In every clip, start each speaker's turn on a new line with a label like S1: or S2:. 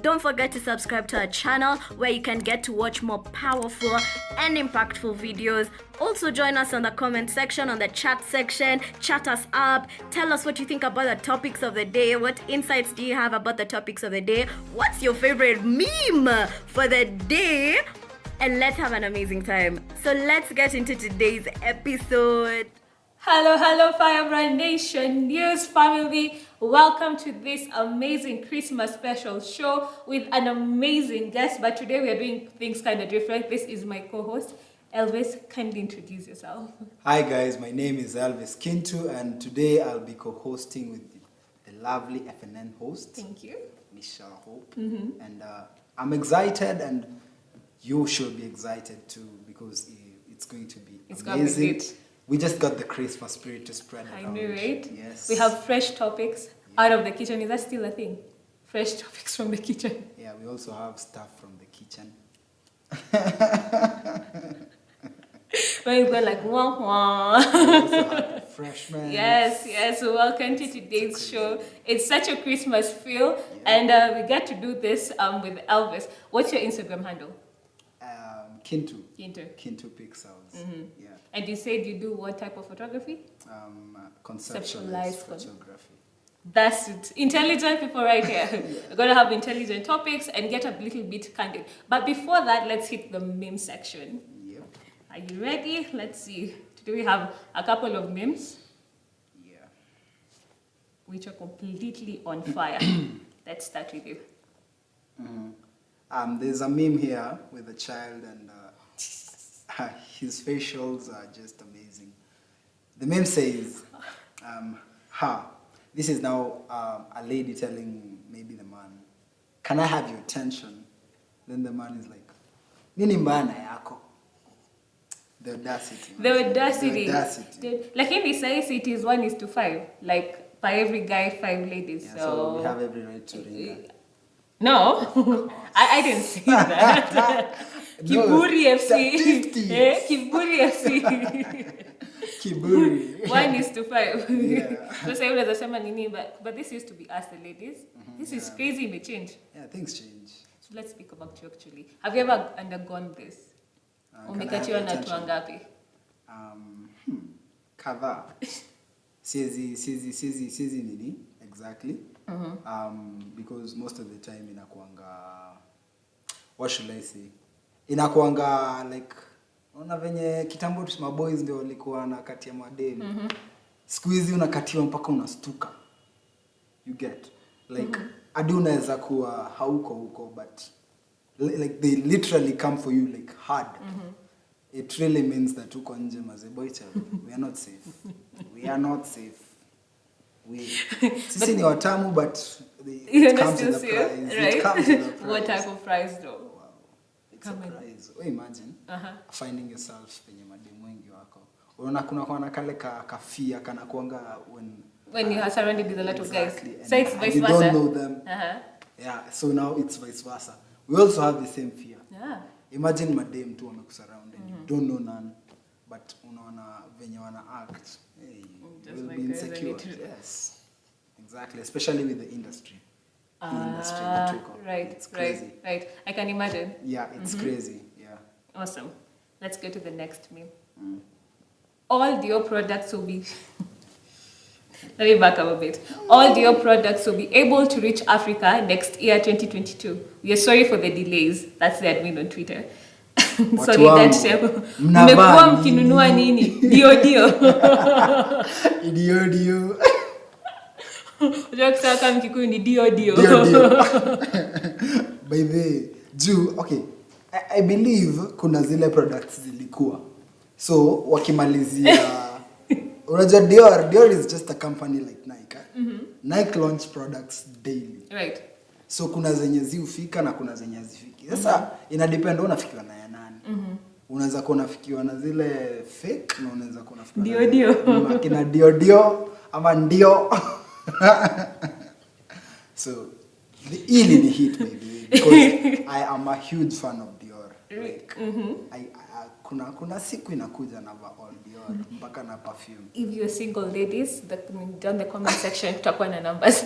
S1: Don't forget to subscribe to our channel where you can get to watch more powerful and impactful videos. Also join us on the comment section, on the chat section. Chat us up. Tell us what you think about the topics of the day. What insights do you have about the topics of the day? What's your favorite meme for the day? And let's have an amazing time. So let's get into today's episode.
S2: Hello, Firebrand Nation News family. Welcome to this amazing Christmas special show with an amazing guest. But today we are doing things kind of different. This is my co-host, Elvis. Kindly introduce yourself.
S3: Hi guys, my name is Elvis Kintu, and today I'll be co-hosting with the lovely FNN host.
S2: Thank you.
S3: Michelle Hope. And I'm excited, and you should be excited too, because it's going to be amazing.
S2: Gonna be great.
S3: We just got the Christmas spirit to spread around.
S2: I know, right?
S3: Yes.
S2: We have fresh topics out of the kitchen. Is that still a thing? Fresh topics from the kitchen.
S3: Yeah, we also have stuff from the kitchen.
S2: When you go like, wah, wah.
S3: We also have freshmen.
S2: Yes. So welcome to today's show. It's such a Christmas feel, and we get to do this with Elvis. What's your Instagram handle?
S3: Kintu.
S2: Kintu.
S3: Kintu Pixels. Yeah.
S2: And you said you do what type of photography?
S3: Conceptualized photography.
S2: That's it. Intelligent people right here. We're going to have intelligent topics and get a little bit candid. But before that, let's hit the meme section.
S3: Yep.
S2: Are you ready? Let's see. Today we have a couple of memes.
S3: Yeah.
S2: Which are completely on fire. Let's start with you.
S3: There's a meme here with a child, and his facials are just amazing. The meme says, this is now a lady telling maybe the man, "Can I have your attention?" Then the man is like, "Nini mbana yako?" The audacity.
S2: The audacity. Like if he says it is 1:5, like by every guy, 5 ladies.
S3: Yeah, so we have every right to ring that.
S2: No, I didn't say that. Kiburi FC. Kiburi FC.
S3: Kiburi.
S2: 1:5.
S3: Yeah.
S2: So say unaweza sema nini, but this used to be us the ladies. This is crazy, may change.
S3: Yeah, things change.
S2: So let's speak about you actually. Have you ever undergone this? Umekatiwa na watu wangapi?
S3: Kadhaa. Siezi nini exactly. Because most of the time inakuanga, what should I say, inakuanga like, unaona venye kitambo tusema boys ndio walikuwa na kati ya madeni. Siku hizi unakatiwa mpaka unastuka. You get like hadi unaweza kuwa hauko huko, but like they literally come for you like hard. It really means that uko nje maze boy child. We are not safe. We are not safe. Sisi ni watamu, but it comes with the price.
S2: Right?
S3: It comes with the price.
S2: What type of price though?
S3: Wow. It's a price. Imagine finding yourself penye mademu wengi wako. Unaona kuna na kale kafia kana kuanga
S2: when you are surrounded with a lot of guys. So it's vice versa.
S3: You don't know them. Yeah, so now it's vice versa. We also have the same fear.
S2: Yeah.
S3: Imagine madem tu wamekussurround and you don't know none, but unaona venye wana act. Hey, you will be insecure. Yes, exactly. Especially with the industry.
S2: Right. I can imagine.
S3: Yeah, it's crazy. Yeah.
S2: Awesome. Let's go to the next meme. All your products will be. Let me back up a bit. All your products will be able to reach Africa next year, 2022. We are sorry for the delays. That's the admin on Twitter. Sorry, that's mmekuwa mkinunua nini? Dio. Unajua kusema kama Mkikuyu ni dio.
S3: By the okay, I believe kuna zile products zilikuwa. So wakimalizia unajua Dior is just a company like Nike. Nike launch products daily.
S2: Right.
S3: So kuna zenye zifika na kuna zenye zifiki. Sasa ina depend unafikiwa na ya nani. Unaweza kuwa unafikiwa na zile fake na unaweza kuwa unafikiwa
S2: dio.
S3: Kina dio ama ndio. So ili ni hit baby, because I am a huge fan of Dior. Like kuna siku inakuja na all Dior mpaka na perfume.
S2: If you're single ladies, down the comment section tutakuwa na numbers.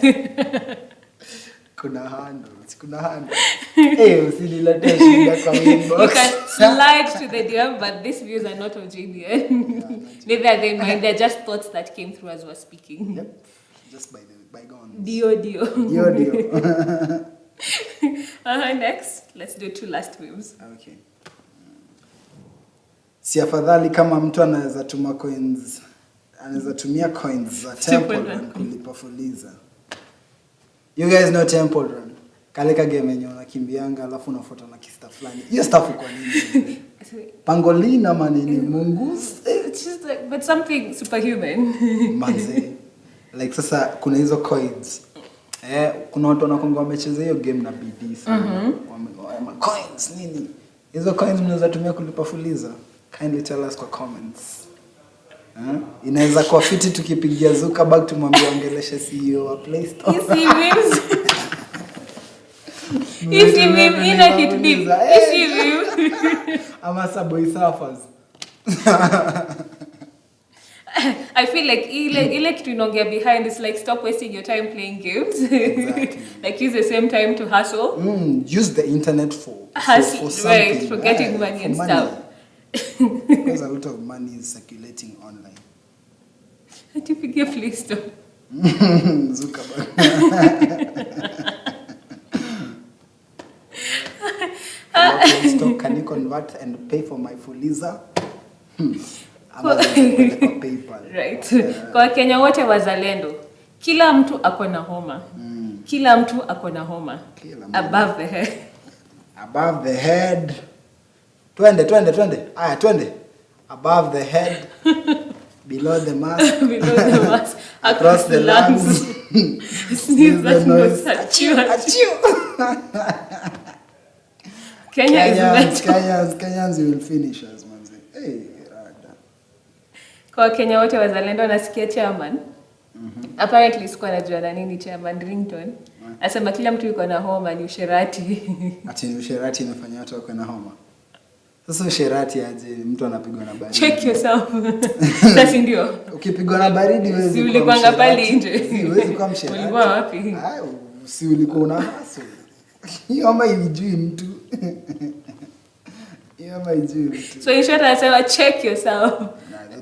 S3: kuna handle. Eh, usinilete shida kwa inbox.
S2: You can slide to the DM, but these views are not of JBN. Neither are they mine. They're just thoughts that came through as we're speaking.
S3: Yep. Just by the bygones.
S2: Dio.
S3: Dio.
S2: Next, let's do 2 last memes.
S3: Okay. Si afadhali kama mtu anaweza tuma coins, anaweza tumia coins za Temple Run kulipa fuliza. You guys know Temple Run. Kale ka game yenye unakimbianga alafu unafuata na kista fulani. Hiyo stuff kwa nini? Pangolina manini mongoose.
S2: It's just like, but something superhuman.
S3: Manze. Like sasa kuna hizo coins. Kuna watu wanakonga wamecheza hiyo game na bidii sana. Coins nini? Hizo coins mnaweza tumia kulipa fuliza. Kindly tell us kwa comments. Inaweza kuwa fiti tukipigia Zuckerberg tumwambie ongeleshe CEO wa Play Store.
S2: Easy memes. Easy meme ina hit beep. Easy meme.
S3: Ama Subway Surfers.
S2: I feel like ile kitu inaongea behind is like stop wasting your time playing games.
S3: Exactly.
S2: Like use the same time to hustle.
S3: Use the internet for something.
S2: Right, for getting money and stuff.
S3: Because a lot of money is circulating online.
S2: Tupigie Play Store.
S3: Zuckerberg. Can you convert and pay for my fuliza? PayPal.
S2: Right. Kwa Kenya wote wazalendo. Kila mtu ako na homa. Kila mtu ako na homa. Above the head.
S3: Above the head. Twende. Aya, twende. Above the head. Below the mask.
S2: Below the mask. Across the lungs. Sneeze that noise. Achoo.
S3: Kenyans will finish us, manze. Hey, rada.
S2: Kwa Kenya wote wazalendo nasikia chairman. Apparently sikuwa najua na nini chairman ringtone. Asema kila mtu yuko na homa ni usherati.
S3: Ati ni usherati inafanya watu wako na homa. Sasa usherati aje mtu anapigwa na baridi.
S2: Check yourself. Sasa ndio.
S3: Ukipigwa na baridi wewe
S2: si ulikuwa pale nje.
S3: Siwezi kuwa msherati.
S2: Ulikuwa wapi?
S3: Si ulikuwa una hustle. Hiyo ama ilijui mtu. Hiyo ama ilijui mtu.
S2: So in short anasema check yourself.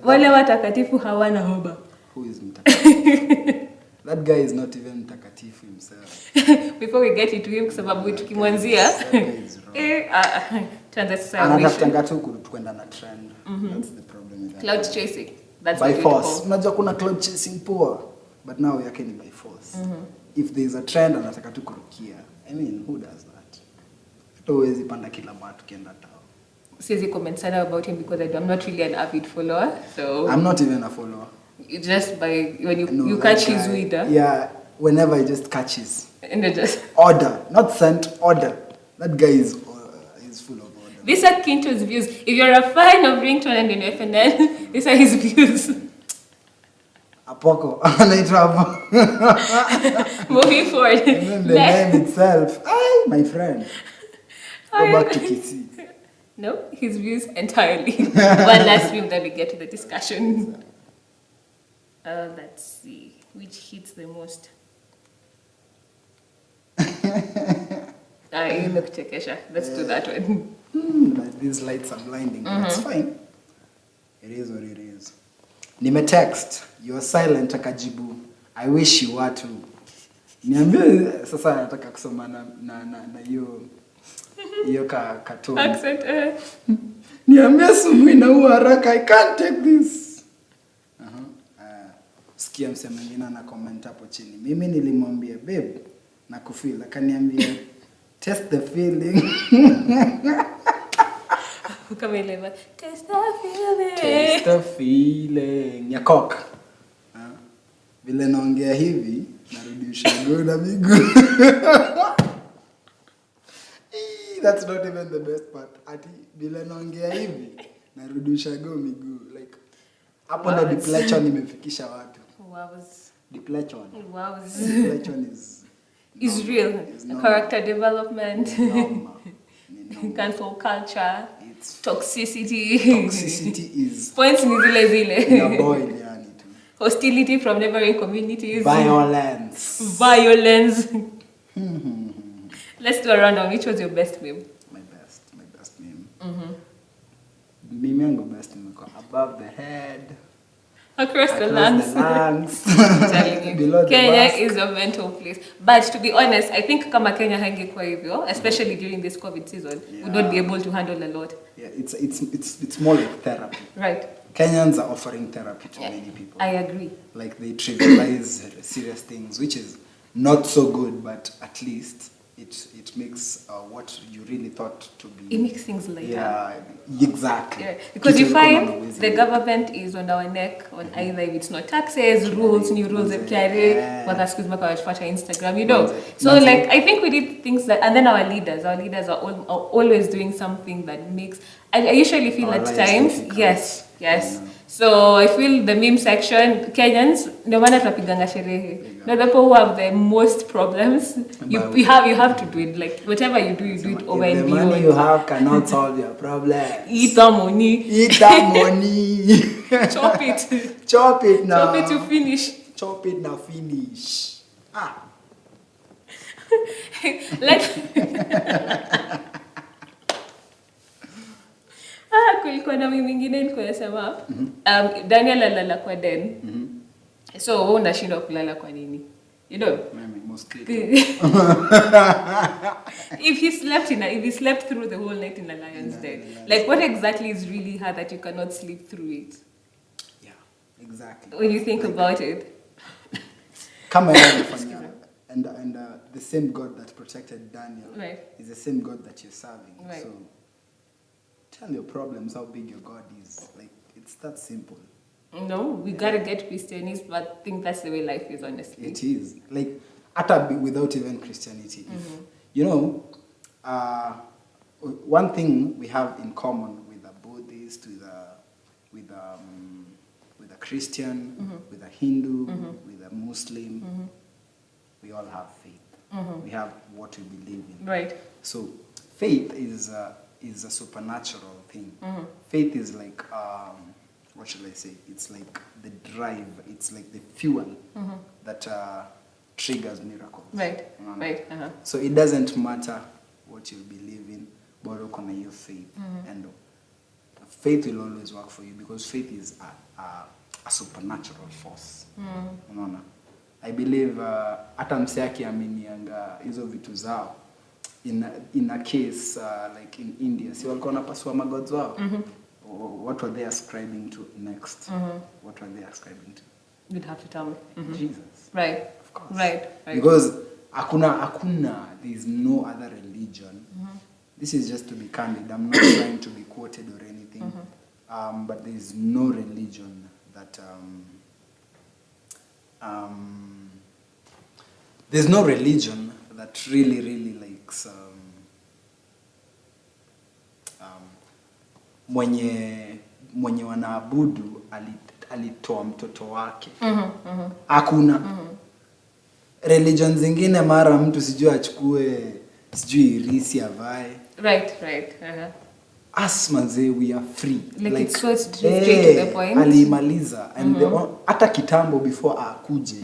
S2: Wale watakatifu hawana homa.
S3: Who is mtakatifu? That guy is not even mtakatifu himself.
S2: Before we get into him kwa sababu tukimwanzia tuanze sasa.
S3: Anataka tu kwenda na trend. That's the problem with that.
S2: Cloud chasing. That's
S3: by force. Unajua kuna cloud chasing poa, but now yake ni by force. If there is a trend anataka tu kurukia. I mean, who does that? Huwezi panda kila mtu kienda tao.
S2: Siwezi comment sana about him because I'm not really an avid follower. So
S3: I'm not even a follower.
S2: Just by when you catch his weed.
S3: Yeah, whenever he just catches.
S2: And they just
S3: order, not sent, order. That guy is full of order.
S2: These are Kinto's views. If you're a fan of Ringtone and in FNL, these are his views.
S3: Apoko, anaitwa hapo.
S2: Moving forward.
S3: And then the name itself. Ay, my friend. Go back to Kitsi.
S2: No, his views entirely. One last film, then we get to the discussion. Let's see. Which hits the most? Let's do that one.
S3: These lights are blinding. It's fine. It is what it is. Nime text. You're silent akajibu. I wish you were too. Niambie sasa nataka kusoma na hiyo cartoon.
S2: Accent.
S3: Niambie sumu inaua haraka. I can't take this. Sikia msema mwingine ana comment hapo chini. Mimi nilimwambia babe na kufeel akaniambia test the feeling.
S2: Kama ile test the feeling.
S3: Test the feeling. Ya cock. Vile naongea hivi narudisha miguu na miguu. That's not even the best part. Ati vile naongea hivi narudisha miguu like hapo ndo depletion imefikisha watu. Depletion. Depletion
S2: is real. Character development. Cancel culture. Toxicity.
S3: Toxicity is
S2: points ni zile.
S3: Na boy yani tu.
S2: Hostility from neighboring communities.
S3: Violence.
S2: Let's do a rundown. Which was your best meme?
S3: My best meme. Meme yangu best imekuwa above the head,
S2: Across the
S3: across
S2: lungs.
S3: the lungs,
S2: Telling you.
S3: below the
S2: Kenya
S3: mask.
S2: is a mental place. But to be honest, I think kama Kenya haingekuwa hivyo, especially during this COVID season, we would not be able to handle a lot.
S3: Yeah, it's more like therapy.
S2: Right.
S3: Kenyans are offering therapy to many people.
S2: I agree.
S3: Like they trivialize serious things, which is not so good, but at least it makes what you really thought to be.
S2: It makes things lighter.
S3: Yeah, exactly.
S2: Yeah. Because you
S3: Kitu
S2: find
S3: ilikuwa na
S2: the government is on our neck on either if it's not taxes, rules, new rules of carry, what that's because my Instagram, you know. So like I think we did things that, and then our leaders are always doing something that makes. I usually feel
S3: Our
S2: at
S3: lives
S2: times,
S3: difficult.
S2: yes.
S3: Yeah.
S2: So I feel the meme section, Kenyans, no matter tunapiganga sherehe. No, the people who have the most problems, you have to do it. Like whatever you do it over and
S3: beyond. The
S2: beyond.
S3: money you have cannot solve your problem.
S2: Eat the money.
S3: Eat that money.
S2: Chop it.
S3: Chop it now.
S2: Chop it to finish.
S3: Chop it now. Finish.
S2: Kulikuwa na mimi mwingine nilikuwa nasema Daniel alala kwa den. So wewe unashindwa kulala kwa nini? You know? If he slept through the whole night in a lion's den, like what exactly is really hard that you cannot sleep through it?
S3: Yeah, exactly.
S2: When you think about it.
S3: Come and the same God that protected Daniel is the same God that you're serving.
S2: Right.
S3: So tell your problems how big your God is. Like it's that simple.
S2: No, we gotta get Christianese, but I think that's the way life is, honestly.
S3: It is. Like, without even Christianity. If, you know, one thing we have in common with a Buddhist, with a Christian, with a Hindu, with a Muslim, we all have faith. We have what we believe in.
S2: Right.
S3: So, faith is a supernatural thing. Faith is like... what shall I say? It's like the drive. It's like the fuel that triggers miracles.
S2: Right. Right.
S3: So it doesn't matter what you believe in, but on your faith, and faith will always work for you because faith is a supernatural force. I believe hata mse akiaminianga hizo vitu zao in a case like in India, si walikuwa wanapasua magods wao. What were they ascribing to next? What were they ascribing to?
S2: You'd have to tell me.
S3: Jesus.
S2: Right.
S3: Of course.
S2: Right.
S3: Because there is no other religion. This is just to be candid. I'm not trying to be quoted or anything. But there is no religion that there's no religion that really likes mwenye wanaabudu alitoa mtoto wake. Hakuna. Religion zingine mara mtu sijui achukue sijui irisi avae.
S2: Right.
S3: Us manze, we are free.
S2: Like it's so straight to the point.
S3: Alimaliza. And hata kitambo before akuje,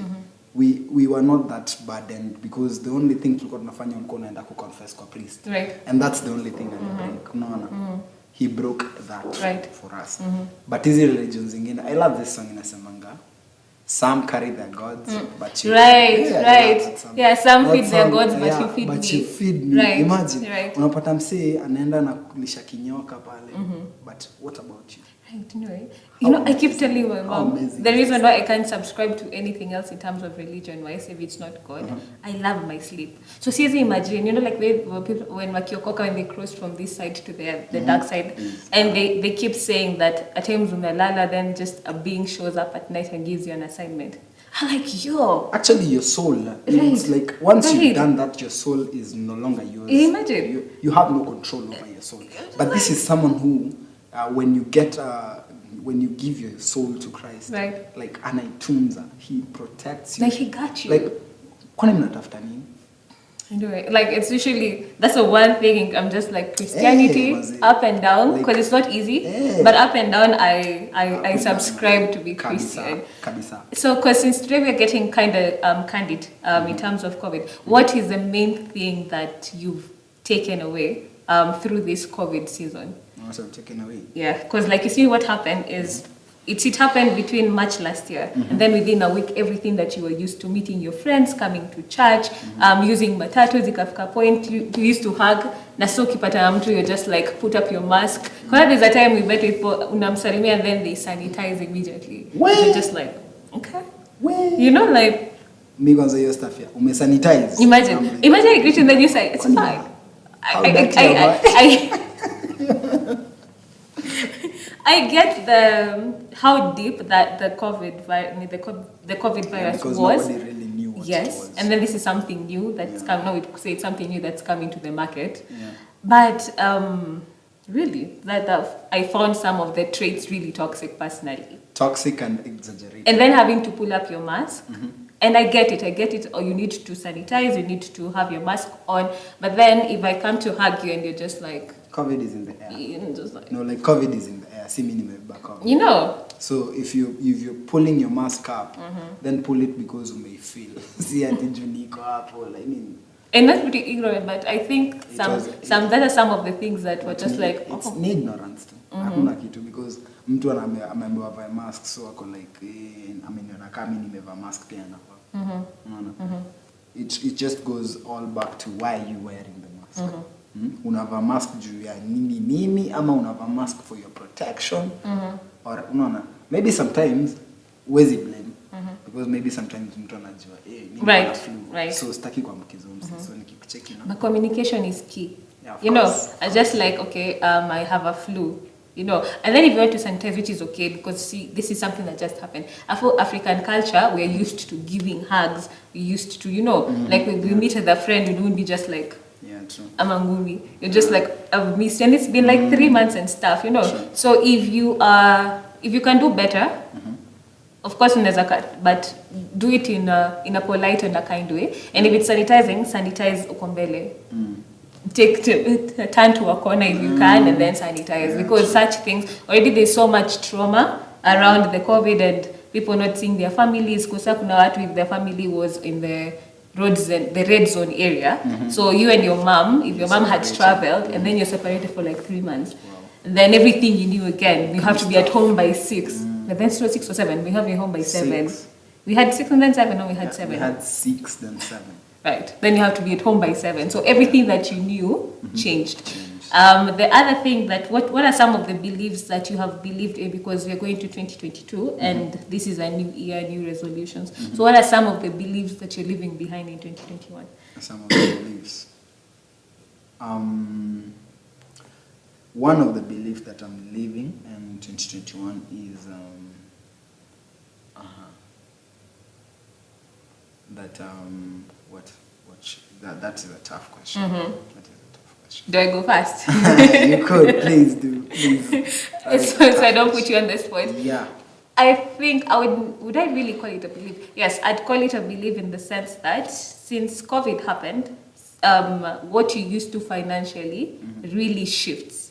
S3: we were not that burdened because the only thing tulikuwa tunafanya ulikuwa unaenda kuconfess kwa priest.
S2: Right.
S3: And that's the only thing I break. No. He broke that for us. But hizi religions zingine, I love this song inasemanga, some carry their gods, but you...
S2: Right. Some feed their gods, but you feed me.
S3: But you feed me.
S2: Right.
S3: Imagine, unapata msee anaenda na kulisha kinyoka pale, but what about you?
S2: Right, you know, I keep telling my mom,
S3: amazing.
S2: The reason why I can't subscribe to anything else in terms of religion, why I say if it's not God, I love my sleep. So seriously imagine, you know, like when Wakiokoka, when they crossed from this side to the dark side, and they keep saying that at times when lala, then just a being shows up at night and gives you an assignment. I'm like, yo.
S3: Actually, your soul, it's like once you've done that, your soul is no longer yours.
S2: Imagine.
S3: You have no control over your soul. But this is someone who, when you give your soul to Christ, like anaitunza, he protects you.
S2: Like he got you.
S3: Like, kwani mnatafuta nini?
S2: Anyway, like it's usually that's the one thing I'm just like Christianity
S3: was it?
S2: up and down
S3: Like,
S2: because it's not easy,
S3: eh.
S2: but up and down I
S3: Up and
S2: subscribe
S3: down.
S2: to be
S3: Kabisa,
S2: Christian.
S3: kabisa.
S2: So, because since today we're getting kind of candid in terms of COVID, what is the main thing that you've taken away through this COVID season?
S3: Also taken away.
S2: Yeah, because like you see, what happened is it happened between March last year, and then within a week, everything that you were used to meeting your friends, coming to church, using matatu, zikafika point, you used to hug. Na so ukipata na mtu, you're just like put up your mask. Because there's a time we met with people, unamsalimia, and then they sanitize immediately. You're just like, okay, you know, like.
S3: Mi kwanza hiyo stuff ya umesanitize.
S2: Imagine I greet and then you say it's fine. I get how deep that the COVID virus
S3: because
S2: was.
S3: nobody really knew what it
S2: Yes,
S3: was.
S2: and then this is something new that's come. No, we say it's something new that's coming to the market.
S3: Yeah.
S2: But really, I found some of the traits really toxic personally.
S3: Toxic and exaggerated.
S2: And then having to pull up your mask. And I get it. Or you need to sanitize, you need to have your mask on. But then if I come to hug you and you're just like...
S3: COVID is in the air.
S2: Just like,
S3: No, like COVID is in the air. See me nimebeba COVID.
S2: you know.
S3: So if you're pulling your mask up, then pull it because you may feel. See ati juu niko hapo, I mean.
S2: And not pretty ignorant, but I think that are some of the things that were just like...
S3: It's ni ignorance tu. Hakuna kitu because mtu ameambiwa vae mask so ako like ameniona kama mimi nimevaa mask pia na unaona. It just goes all back to why you wearing the mask. Unavaa mask juu ya nini ama unavaa mask for your protection or unaona, maybe sometimes huwezi blame because maybe sometimes mtu anajua mimi nina flu so sitaki kuambukiza mtu so nikikucheki na
S2: but communication is key.
S3: Yeah,
S2: you know, I just like okay, I have a flu, you know, and then if you want to sanitize, which is okay because see, this is something that just happened. African culture, we're used to giving hugs. We used to, you know, like when we meet with a friend, we wouldn't be just like,
S3: yeah, true.
S2: Amangumi. You're just like, I've missed, and it's been like 3 months and stuff, you know.
S3: Sure.
S2: So if you can do better, of course, but do it in a polite and a kind way. And if it's sanitize ukombele. Turn to a corner if you can and then sanitize because such things already there's so much trauma around the COVID and people not seeing their families because kuna watu if their family was in the red zone area. So you and your mom, if your mom had traveled and then you're separated for like 3 months. And then everything you knew again, you have to be at home by 6. But then it's not 6 or 7, we have you home by 7. We had 6 and then 7, no, we had 7.
S3: We had 6 then 7.
S2: Right. Then you have to be at home by 7. So everything that you knew changed. The other thing that what are some of the beliefs that you have believed in because we are going to 2022 and this is a new year, new resolutions. So what are some of the beliefs that you're leaving behind in 2021?
S3: Some of the beliefs. One of the beliefs that I'm leaving in 2021 is that is a tough question. That is a tough question.
S2: Do I go fast?
S3: You could, please do, please.
S2: So I don't put you on the spot.
S3: Yeah.
S2: I think would I really call it a belief? Yes, I'd call it a belief in the sense that since COVID happened, what you used to financially really shifts.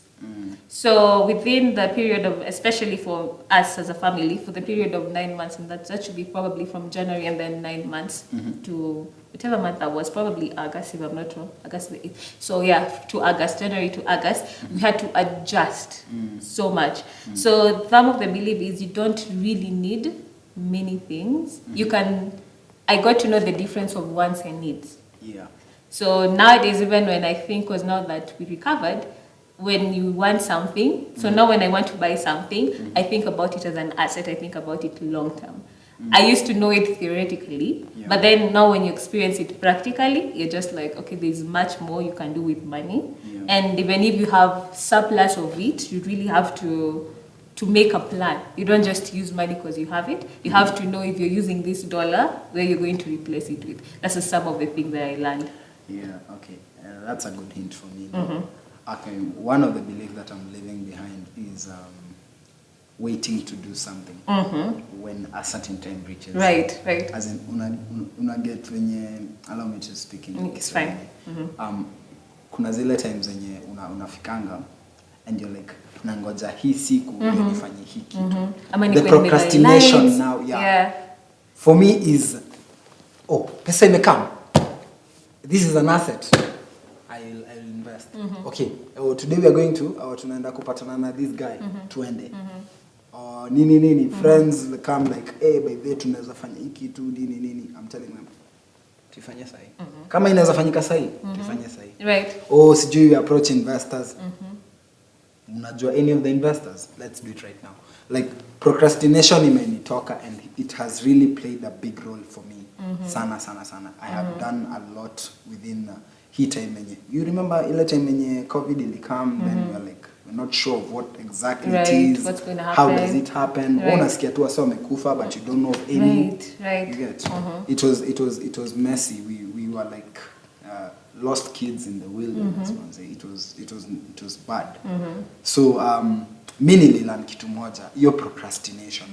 S2: So within the period of, especially for us as a family, for the period of 9 months, and that should be probably from January and then 9 months to whatever month that was, probably August if I'm not wrong, August the 8th. So yeah, to August, January to August, we had to adjust so much. So some of the belief is you don't really need many things. I got to know the difference of wants and needs.
S3: Yeah.
S2: So nowadays, even when I think was now that we recovered, when you want something, so now when I want to buy something, I think about it as an asset, I think about it long term. I used to know it theoretically, but then now when you experience it practically, you're just like, okay, there's much more you can do with money. And even if you have surplus of it, you really have to make a plan. You don't just use money because you have it. You have to know if you're using this dollar, where you're going to replace it with. That's just some of the things that I learned.
S3: Yeah, okay. That's a good hint for me. Okay, one of the beliefs that I'm leaving behind is waiting to do something when a certain time reaches.
S2: Right.
S3: As in, una get venye, allow me to speak in
S2: It's fine.
S3: Kuna zile times zenye unafikanga and you're like, nangoja hii siku ndio nifanye hii kitu. The procrastination now, yeah. For me is, pesa imekam. This is an asset. I'll invest. Okay, today we are going to, tunaenda kupatana na this guy, tuende. Nini, friends come like, hey, by the way, tunaweza fanya hii kitu, nini. I'm telling them, tuifanye sahi. Kama inaweza fanyika sahi, tuifanye sahi.
S2: Right.
S3: Sijui we approach investors. Unajua any of the investors? Let's do it right now. Like, procrastination imenitoka and it has really played a big role for me. Sana. I have done a lot within hii time enye. You remember ile time enye COVID ilikam, then we're like, we're not sure of what exactly it is.
S2: What's going to happen?
S3: How does it happen? Unasikia tu wasa wamekufa, but you don't know of any.
S2: Right.
S3: You get? It was messy. We were like lost kids in the wilderness. It was bad. So mi nililearn kitu moja, your procrastination.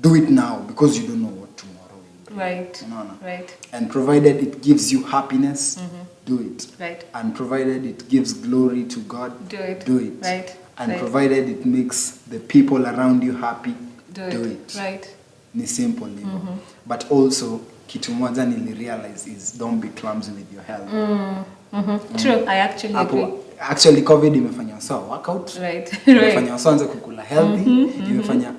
S3: Do it now because you don't know what tomorrow will bring.
S2: Right.
S3: Right. And provided it gives you happiness, do it.
S2: Right.
S3: And provided it gives glory to God,
S2: do it. Right.
S3: And provided it makes the people around you happy, do it.
S2: Right.
S3: Ni simple hivyo. But also kitu moja nilirealize is don't be clumsy with your health.
S2: True, I actually agree.
S3: Actually COVID imefanya wasa workout.
S2: Right.
S3: Imefanya wasa anze kukula healthy. Imefanya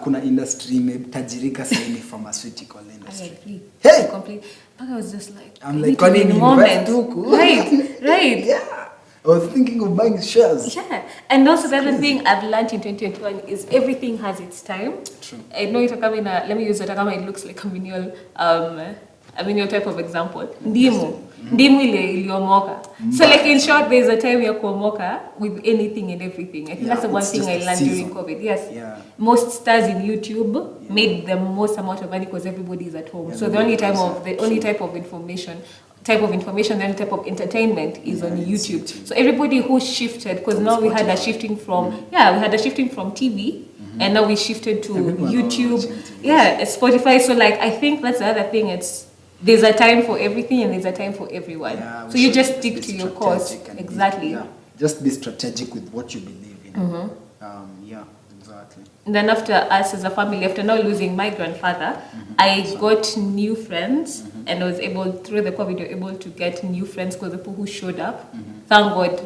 S3: kuna industry imetajirika sana ni pharmaceutical industry.
S2: I agree.
S3: Hey,
S2: complete. I was just like,
S3: I'm like, when in moment.
S2: Right.
S3: Yeah. I was thinking of buying shares.
S2: Yeah. And also the other thing I've learned in 2021 is everything has its time.
S3: True.
S2: I know let me use it looks like a menial type of example. Ndimu iliomoka. So like in short, there's a time you're kuomoka with anything and everything. I think that's the one thing I learned during COVID. Yes. Yeah. Most stars in YouTube made the most amount of money because everybody is at home. Yeah, so the only type of information, the only type of entertainment is on YouTube. So everybody who shifted, because now we had a shifting from TV. And now we shifted to YouTube. Yeah, Spotify. So like I think that's the other thing. There's a time for everything and there's a time for everyone. Yeah, so you just stick to your course. Exactly.
S3: Just be strategic with what you believe in. Yeah, exactly.
S2: And then after us as a family, after now losing my grandfather, I got new friends and I was able, through the COVID, able to get new friends because the people who showed up, thank God,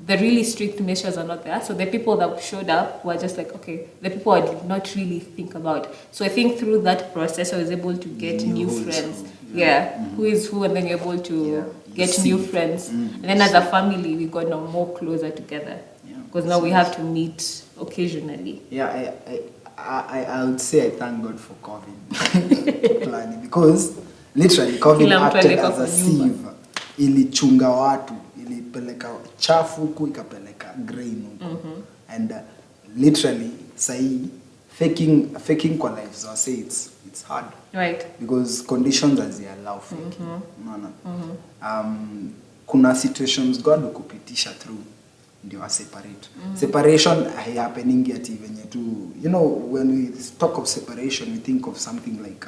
S2: the really strict measures are not there. So the people that showed up were just like, okay, the people I did not really think about. So I think through that process, I was able to get new friends. Who is who, and then you're able to get new friends. And then as a family, we got now more closer together. Because now we have to meet occasionally. Yeah,
S3: I would say I thank God for COVID planning. Because literally COVID acted as a sieve. Ilichunga watu. Ilipeleka chafu huku ikapeleka grain huku. And literally sahi faking kwa lives I say it's hard,
S2: right? Because
S3: conditions allow faking. Kuna situations God ukupitisha through ndio separate. Separation happening ati venye tu, you know, when we talk of separation we think of something like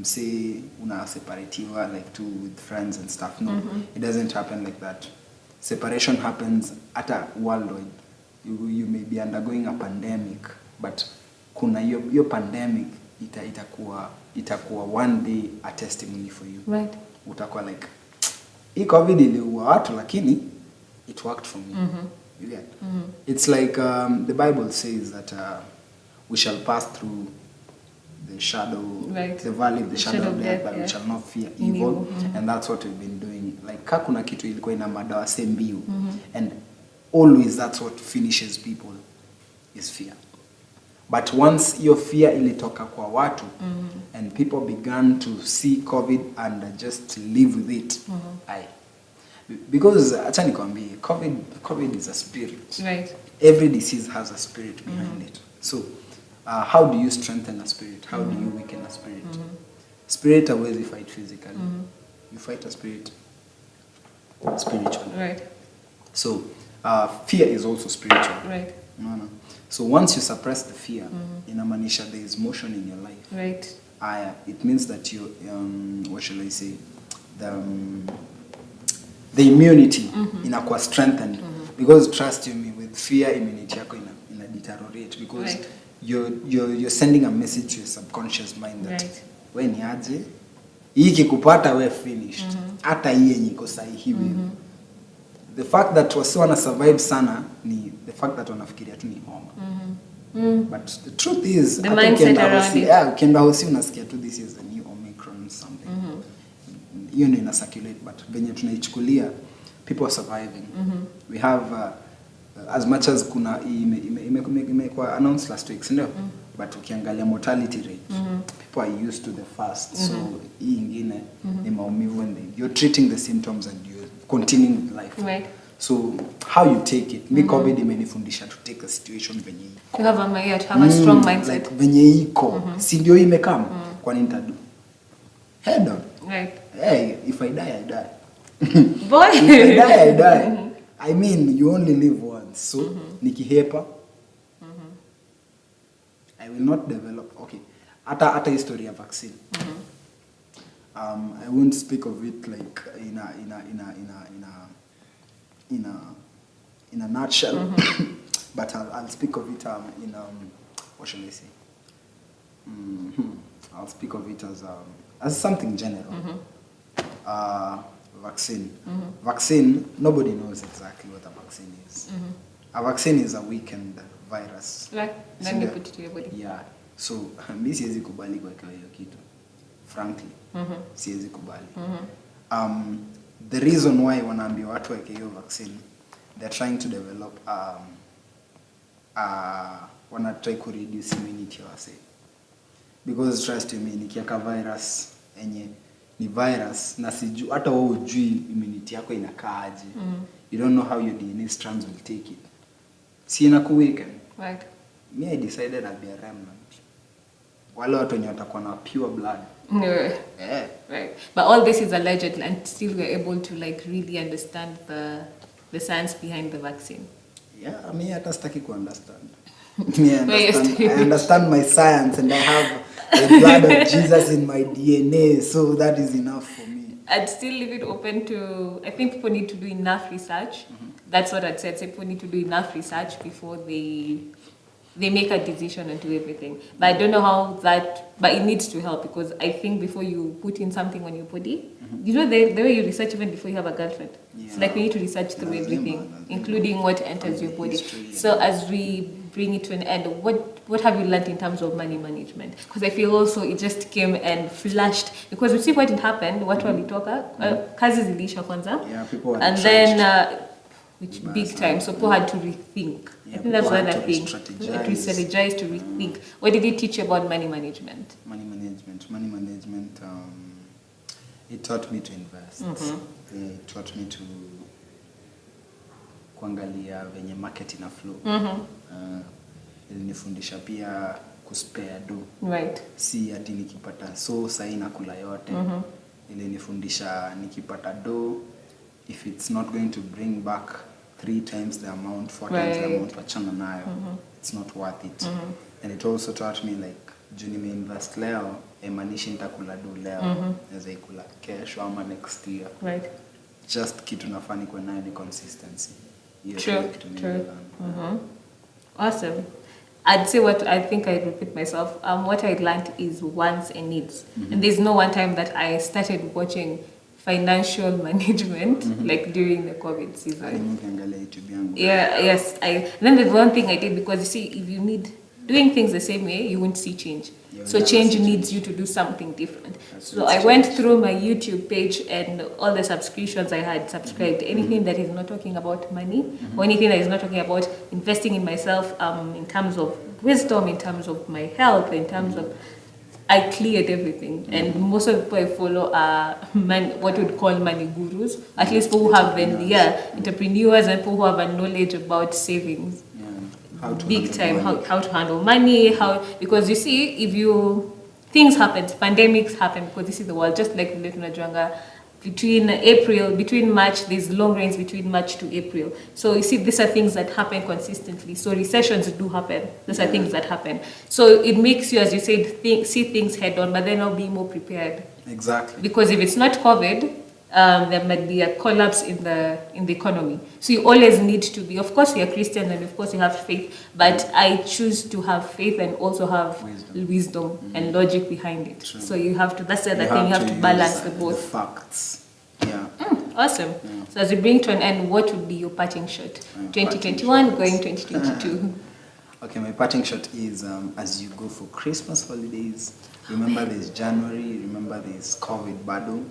S3: say una separatiwa like two with friends and stuff. No, it doesn't happen like that. Separation happens at a worldwide. You may be undergoing a pandemic, but kuna your pandemic itakuwa one day a testimony for you.
S2: Right.
S3: Utakuwa like hii COVID iliua watu lakini it worked for me. You get? It's like the Bible says that we shall pass through the shadow, the valley of the shadow of death, but we shall not fear evil. And that's what we've been doing. Like kakuna kitu ilikuwa ina madawa sembiu. And always that's what finishes people is fear. But once your fear ilitoka kwa watu and people began to see COVID and just live with it, because acha nikwambie, COVID is a spirit.
S2: Right.
S3: Every disease has a spirit behind it. So how do you strengthen a spirit? How do you weaken a spirit? Spirit always fight physically. You fight a spirit spiritually.
S2: Right.
S3: So fear is also spiritual.
S2: Right.
S3: No. So once you suppress the fear, inamaanisha there is motion in your life.
S2: Right.
S3: It means that you, what shall I say, the immunity inakuwa strengthened. Because trust you me, with fear, immunity yako ina deteriorate because
S2: right.
S3: you're sending a message to your subconscious mind that
S2: right.
S3: we ni aje hii kikupata we finished hata hii yenye iko sahihi the fact that wasi wana survive sana ni the fact that wanafikiria tu ni homa but the truth is
S2: the mindset around it.
S3: Ukienda hosi unasikia tu this is a new Omicron something hiyo ndio ina circulate but venye tunaichukulia people are surviving we have as much as kuna imekuwa announced last week ndio but ukiangalia mortality rate people are used to the fast so hii ingine ni maumivu and you're treating the symptoms and you're continuing with life
S2: right.
S3: so how you take it me COVID imenifundisha to take a situation venye iko
S2: to have a strong mindset
S3: like venye iko si ndio imekam kwa nini tadu head on
S2: right.
S3: Hey, if I die I die
S2: boy
S3: if I die I die I mean you only live once so nikihepa I will not develop okay hata history ya vaccine I won't speak of it like in a nutshell but I'll speak of it in what shall I say I'll speak of it as something general vaccine vaccine nobody knows exactly what a vaccine is a vaccine is a weakened virus
S2: right. Then you put it to your body
S3: yeah so mimi siwezi kubali kwa hiyo kitu frankly siwezi kubali the reason why wanaambia watu wake hiyo vaccine they're trying to develop wana try to reduce immunity wase because trust me nikiaka virus enye ni virus na siju hata wewe ujui immunity yako inakaaje you don't know how your DNA strands will take it si inakuweekend
S2: right.
S3: Me I decided I'd be a remnant wale watu wenye watakuwa na pure blood
S2: yeah. Right. But all this is alleged and still we're able to like really understand the science behind the vaccine.
S3: Yeah, me hata sitaki ku understand. I understand my science and I have the blood of Jesus in my DNA, so that is enough for me.
S2: I'd still leave it open to, I think people need to do enough research. That's what I'd said. So people need to do enough research before they make a decision and do everything. But I don't know how but it needs to help because I think before you put in something on your body, you know the way you research even before you have a girlfriend. Yeah. It's like we need to research through everything, including what enters your body. So as we bring it to an end, what have you learned in terms of money management? Because I feel also it just came and flashed because we see what it happened, what walitoka, kazi zilisha kwanza.
S3: Yeah, people were
S2: and
S3: charged.
S2: Then which big time, so people had to rethink.
S3: Yeah,
S2: I think that's
S3: people had
S2: another
S3: to
S2: thing.
S3: strategize.
S2: To strategize, to rethink. What did it teach you about money management?
S3: Money management. It taught me to invest. Yeah, it taught me to kuangalia venye market ina flow. Ilinifundisha pia kuspare do.
S2: Right.
S3: Si ati nikipata so sahi nakula yote. Ilinifundisha nikipata do, if it's not going to bring back 3 times the amount, 4 times the amount, wachana nayo. It's not worth it. And it also taught me like juu nimeinvest leo emanishi nitakula do leo naweza ikula kesho ama next year.
S2: Right.
S3: Just kitu nafani kwa nayo ni consistency.
S2: True. Awesome. I'd say what I think I repeat myself. What I learned is wants and needs. And there's no one time that I started watching financial management like during the COVID season. Yes. Then there's one thing I did because you see, if you need doing things the same way, you won't see change. So change needs you to do something different. So I went through my YouTube page and all the subscriptions I had subscribed. Anything that is not talking about money or anything that is not talking about investing in myself in terms of wisdom, in terms of my health, in terms of I cleared everything. And most of the people I follow are what we'd call money gurus. At least people who have entrepreneurs and people who have a knowledge about savings. Big time, how to handle money, because you see, if things happen, pandemics happen because this is the world, just like vile tunajuanga between March, there's long rains between March to April. So you see, these are things that happen consistently. So recessions do happen. These are things that happen. So it makes you, as you said, see things head on, but then I'll be more prepared.
S3: Exactly.
S2: Because if it's not COVID, there might be a collapse in the economy. So you always need to be, of course, you're Christian and of course you have faith, but I choose to have faith and also have wisdom and logic behind it.
S3: True.
S2: So you have to, that's the other thing, you have to balance the both.
S3: The facts. Yeah.
S2: Awesome.
S3: Yeah.
S2: So as we bring to an end, what would be your parting shot? 2021 going 2022.
S3: Okay, my parting shot is as you go for Christmas holidays, remember there's January, remember there's COVID battle.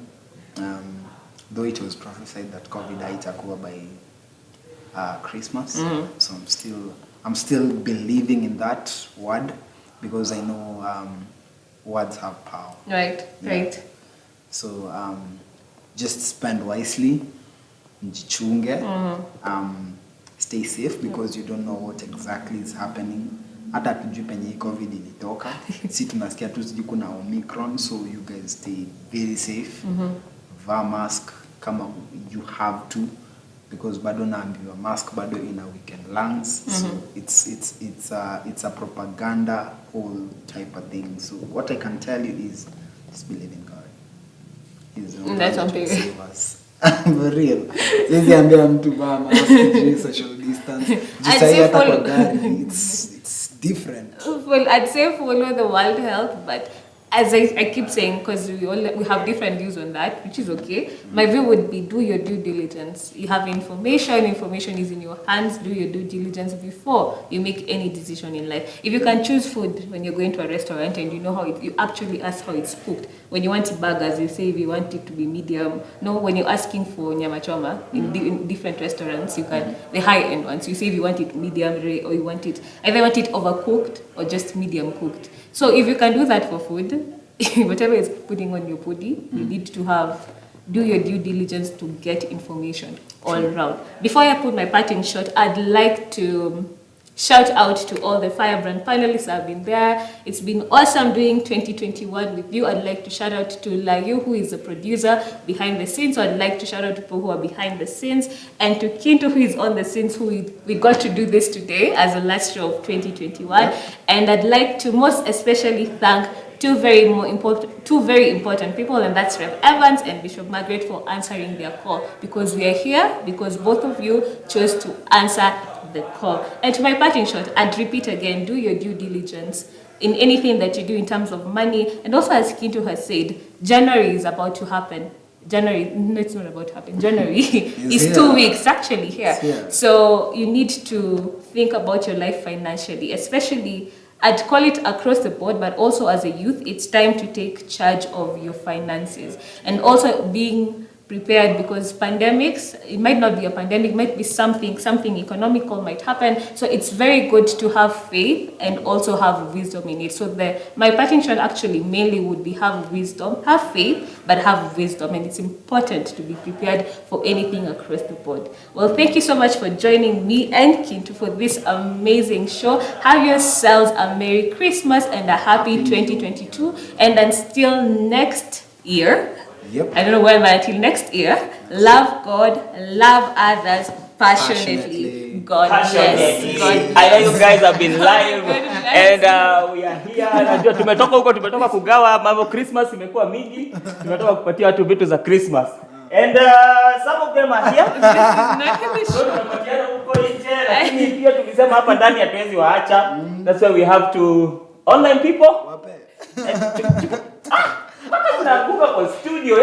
S3: Though it was prophesied that COVID haitakuwa by Christmas, so I'm still believing in that word because I know words have power.
S2: Right, right.
S3: So just spend wisely, mjichunge, stay safe because you don't know what exactly is happening. Hata tujui penye COVID ilitoka, si tunasikia tu sijui kuna Omicron, so you guys stay very safe. Wear mask kama you have to, because bado naambiwa mask bado ina weaken lungs. So it's a propaganda whole type of thing. So what I can tell you is just believe in God. He's the one
S2: That's
S3: that
S2: okay.
S3: will save us. For real. Siwezi ambia mtu vaa mask, social distance. Just say hata kwa gari, it's different.
S2: Well, I'd say follow the World Health, but as I keep saying, because we have different views on that, which is okay. My view would be do your due diligence. You have information is in your hands. Do your due diligence before you make any decision in life. If you can choose food when you're going to a restaurant and you know you actually ask how it's cooked. When you want burgers, you say if you want it to be medium. No, when you're asking for nyama choma in different restaurants, you can, the high-end ones, you say if you want it medium rare or you either want it overcooked or just medium cooked. So if you can do that for food, whatever is putting on your body, you need to do your due diligence to get information all around. Before I put my parting shot, I'd like to shout out to all the Firebrand panelists that have been there. It's been awesome doing 2021 with you. I'd like to shout out to Layu, who is the producer behind the scenes. So I'd like to shout out to people who are behind the scenes, and to Kinto, who is on the scenes, who we got to do this today as the last show of 2021. And I'd like to most especially thank two very important people, and that's Rev Evans and Bishop Margaret, for answering their call, because we are here because both of you chose to answer the call. And to my parting shot, I'd repeat again, do your due diligence in anything that you do in terms of money. And also, as Kinto has said, January is about to happen. No, it's not about to happen. January is 2 weeks actually here. So you need to think about your life financially, especially I'd call it across the board, but also as a youth, it's time to take charge of your finances, and also being prepared, because pandemics, it might not be a pandemic, it might be something economical might happen. So it's very good to have faith and also have wisdom in it. So my parting shot actually mainly would be have wisdom, have faith, but have wisdom. And it's important to be prepared for anything across the board. Well, thank you so much for joining me and Kinto for this amazing show. Have yourselves a Merry Christmas and a happy 2022. And until next year, I don't know when, but until next year, love God, love others passionately. God bless. God
S4: I know you guys have been live and we are here. Najua tumetoka kugawa mambo, Christmas imekuwa mingi. Tumetoka kupatia watu vitu za Christmas. And some of them are here. Tunapatiana huko nje, lakini pia tulisema hapa ndani hatuwezi waacha. That's why we have to online people. Studio,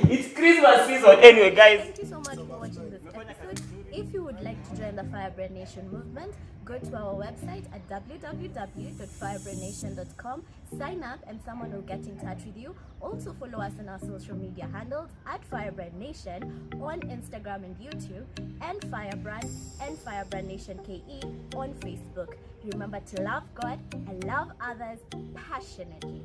S4: it's Christmas season. Anyway, guys,
S1: Thank you so much for watching this episode. If you would like to join the Firebrand Nation movement, go to our website at www.firebrandnation.com, sign up, and someone will get in touch with you. Also follow us on our social media handles at Firebrand Nation on Instagram and YouTube, and Firebrand Nation KE on Facebook. Remember to love God and love others passionately.